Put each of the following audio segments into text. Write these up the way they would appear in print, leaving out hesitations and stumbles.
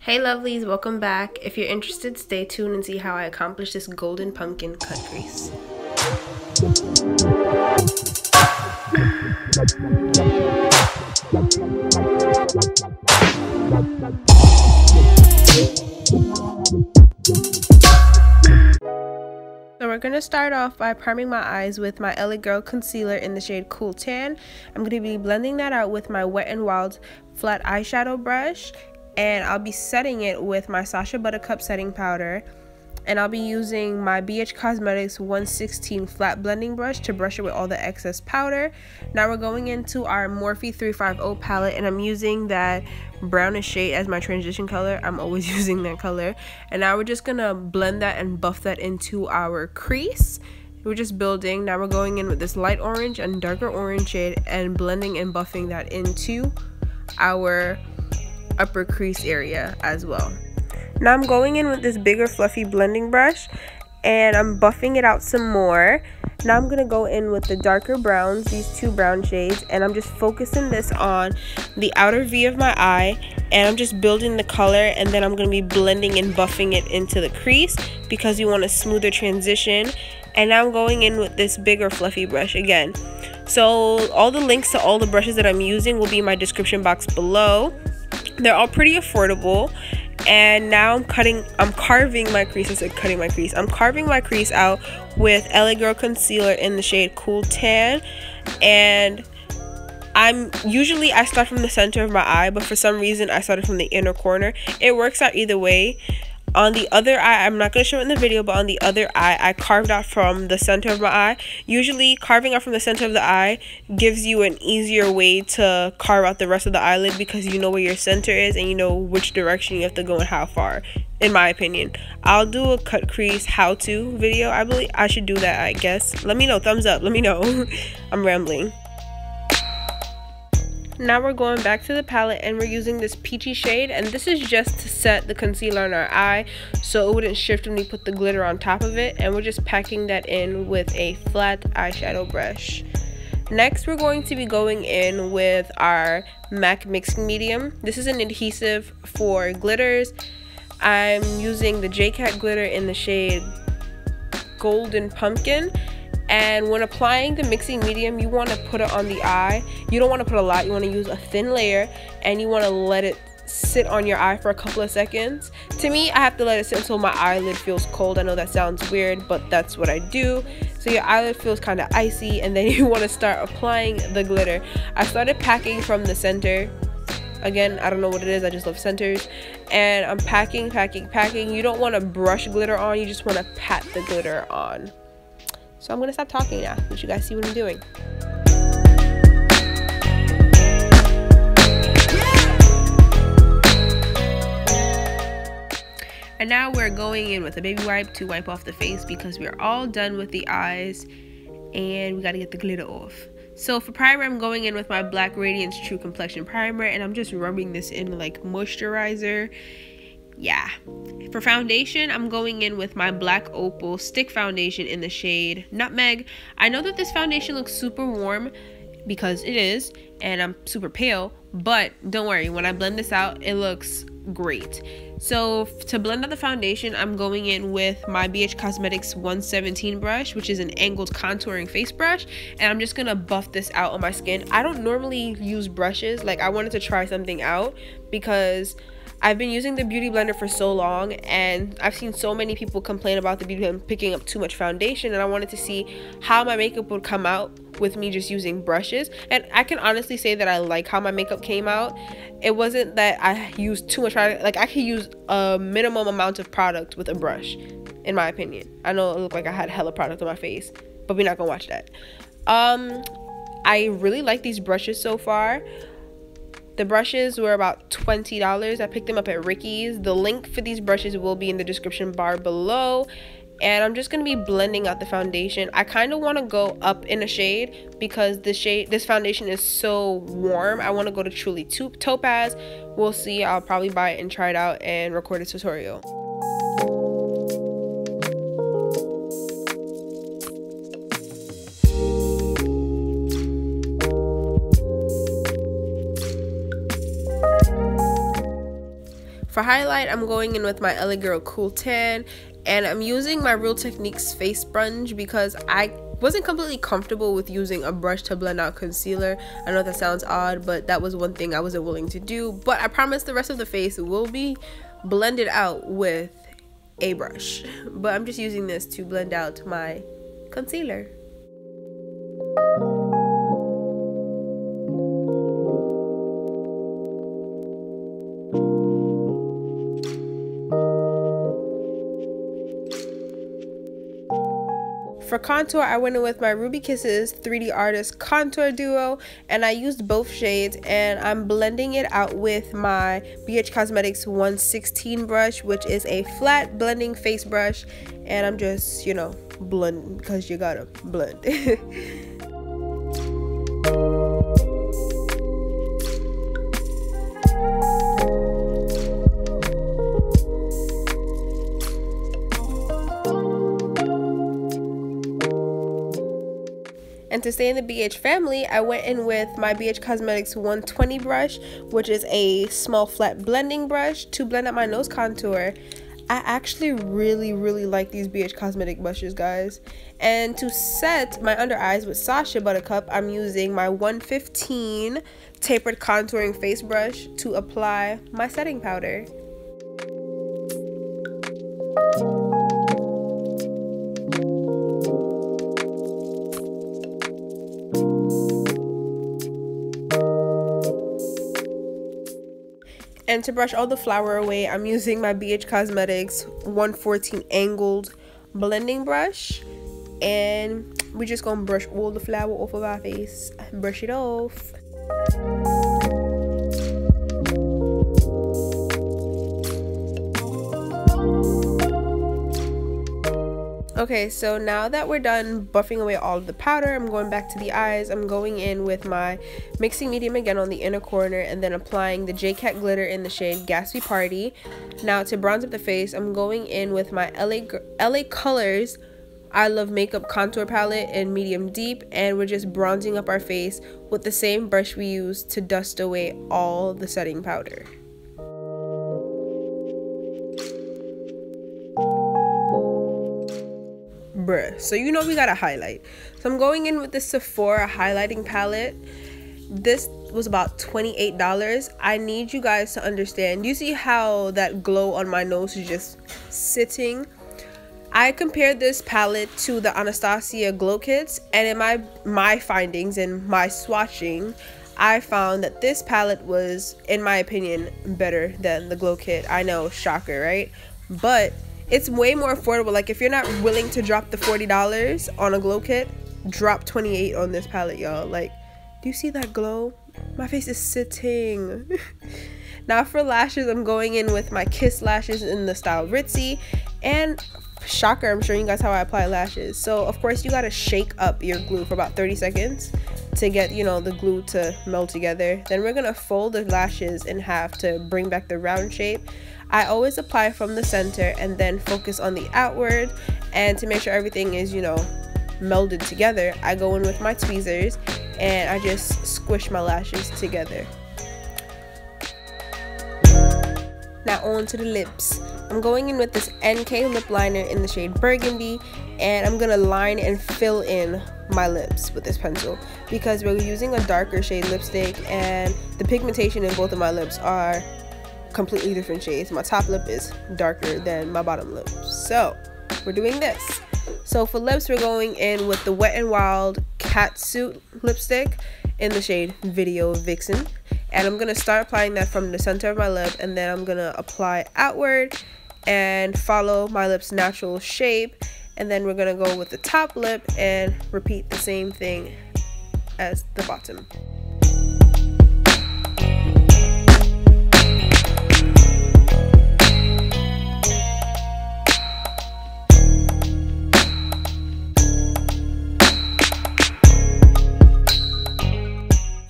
Hey lovelies, welcome back. If you're interested, stay tuned and see how I accomplish this golden pumpkin cut crease. So we're going to start off by priming my eyes with my LA Girl Concealer in the shade Cool Tan. I'm going to be blending that out with my WetnWild flat eyeshadow brush. And I'll be setting it with my Sacha Buttercup setting powder, and I'll be using my BH Cosmetics 116 flat blending brush to brush it with all the excess powder. Now we're going into our Morphe 350 palette, and I'm using that brownish shade as my transition color. I'm always using that color. And now we're just gonna blend that and buff that into our crease. We're just building. Now we're going in with this light orange and darker orange shade and blending and buffing that into our upper crease area as well. Now I'm going in with this bigger fluffy blending brush and I'm buffing it out some more. Now I'm gonna go in with the darker browns, these two brown shades, and I'm just focusing this on the outer V of my eye, and I'm just building the color, and then I'm gonna be blending and buffing it into the crease because we want a smoother transition. And now I'm going in with this bigger fluffy brush again. So all the links to all the brushes that I'm using will be in my description box below. They're all pretty affordable. And now I'm carving my crease. I said cutting my crease. I'm carving my crease out with LA Girl Concealer in the shade Cool Tan. And I start from the center of my eye, but for some reason I started from the inner corner. It works out either way. On the other eye, I'm not going to show it in the video, but on the other eye, I carved out from the center of my eye. Usually, carving out from the center of the eye gives you an easier way to carve out the rest of the eyelid because you know where your center is and you know which direction you have to go and how far, in my opinion. I'll do a cut crease how-to video. I believe I should do that, I guess. Let me know. Thumbs up. Let me know. I'm rambling. Now we're going back to the palette and we're using this peachy shade, and this is just to set the concealer on our eye so it wouldn't shift when we put the glitter on top of it, and we're just packing that in with a flat eyeshadow brush. Next we're going to be going in with our MAC mixing medium. This is an adhesive for glitters. I'm using the J-Cat glitter in the shade Golden Pumpkin. And when applying the mixing medium, you want to put it on the eye. You don't want to put a lot. You want to use a thin layer, and you want to let it sit on your eye for a couple of seconds. To me, I have to let it sit until my eyelid feels cold. I know that sounds weird, but that's what I do. So your eyelid feels kind of icy, and then you want to start applying the glitter. I started packing from the center. Again, I don't know what it is. I just love centers. And I'm packing. You don't want to brush glitter on. You just want to pat the glitter on. So I'm going to stop talking now, let you guys see what I'm doing. And now we're going in with a baby wipe to wipe off the face because we're all done with the eyes and we got to get the glitter off. So for primer, I'm going in with my Black Radiance True Complexion Primer, and I'm just rubbing this in like moisturizer. Yeah. For foundation, I'm going in with my Black Opal Stick Foundation in the shade Nutmeg. I know that this foundation looks super warm because it is, and I'm super pale, but don't worry, when I blend this out, it looks great. So to blend out the foundation, I'm going in with my BH Cosmetics 117 brush, which is an angled contouring face brush, and I'm just gonna buff this out on my skin. I don't normally use brushes. Like, I wanted to try something out because I've been using the Beauty Blender for so long, and I've seen so many people complain about the Beauty Blender picking up too much foundation, and I wanted to see how my makeup would come out with me just using brushes. And I can honestly say that I like how my makeup came out. It wasn't that I used too much product. Like, I could use a minimum amount of product with a brush, in my opinion. I know it looked like I had hella product on my face, but we're not gonna watch that. I really like these brushes so far. The brushes were about $20. I picked them up at Ricky's. The link for these brushes will be in the description bar below. And I'm just going to be blending out the foundation. I kind of want to go up in a shade because this foundation is so warm. I want to go to Truly Topaz. We'll see. I'll probably buy it and try it out and record a tutorial. For highlight, I'm going in with my LA Girl Cool Tan, and I'm using my Real Techniques face sponge because I wasn't completely comfortable with using a brush to blend out concealer. I know that sounds odd, but that was one thing I wasn't willing to do. But I promise the rest of the face will be blended out with a brush. But I'm just using this to blend out my concealer. For contour, I went in with my Ruby Kisses 3D Artist Contour Duo, and I used both shades, and I'm blending it out with my BH Cosmetics 116 brush, which is a flat blending face brush, and I'm just, you know, blending because you gotta blend. And to stay in the BH family, I went in with my BH Cosmetics 120 brush, which is a small flat blending brush to blend out my nose contour. I actually really like these BH Cosmetic brushes, guys. And to set my under eyes with Sacha Buttercup, I'm using my 115 tapered contouring face brush to apply my setting powder. And to brush all the flour away, I'm using my BH Cosmetics 114 angled blending brush, and we're just gonna brush all the flour off of our face. Brush it off. Okay, so now that we're done buffing away all of the powder, I'm going back to the eyes. I'm going in with my mixing medium again on the inner corner, and then applying the J-Cat glitter in the shade Gatsby Party. Now to bronze up the face, I'm going in with my LA Colors I Love Makeup contour palette in medium deep, and we're just bronzing up our face with the same brush we used to dust away all the setting powder. Bruh, so you know we gotta highlight. So I'm going in with the Sephora highlighting palette. This was about $28. I need you guys to understand. You see how that glow on my nose is just sitting? I compared this palette to the Anastasia Glow Kits, and in my findings and my swatching, I found that this palette was, in my opinion, better than the Glow Kit. I know, shocker, right? But it's way more affordable. Like, if you're not willing to drop the $40 on a Glow Kit, drop $28 on this palette, y'all. Like, do you see that glow? My face is sitting. Now for lashes, I'm going in with my Kiss lashes in the style Ritzy, and shocker, I'm showing you guys how I apply lashes. So of course you gotta shake up your glue for about 30 seconds to get, you know, the glue to meld together. Then we're gonna fold the lashes in half to bring back the round shape. I always apply from the center and then focus on the outward, and to make sure everything is, you know, melded together, I go in with my tweezers and I just squish my lashes together. Now on to the lips. I'm going in with this NK lip liner in the shade Burgundy, and I'm gonna line and fill in my lips with this pencil because we're using a darker shade lipstick, and the pigmentation in both of my lips are completely different shades. My top lip is darker than my bottom lip, so we're doing this. So for lips, we're going in with the Wet n Wild Catsuit lipstick in the shade Video Vixen, and I'm gonna start applying that from the center of my lip, and then I'm gonna apply outward and follow my lip's natural shape, and then we're gonna go with the top lip and repeat the same thing as the bottom.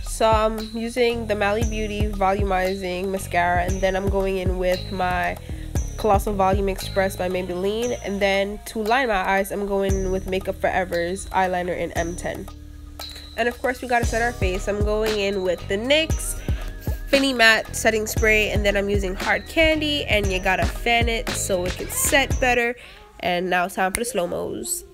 So I'm using the Mally Beauty Volumizing Mascara, and then I'm going in with my Colossal Volume Express by Maybelline, and then to line my eyes, I'm going in with Makeup Forever's eyeliner in M10. And of course, we gotta set our face. I'm going in with the NYX Finny Matte setting spray, and then I'm using hard candy, and you gotta fan it so it can set better. And now it's time for the slow-mos.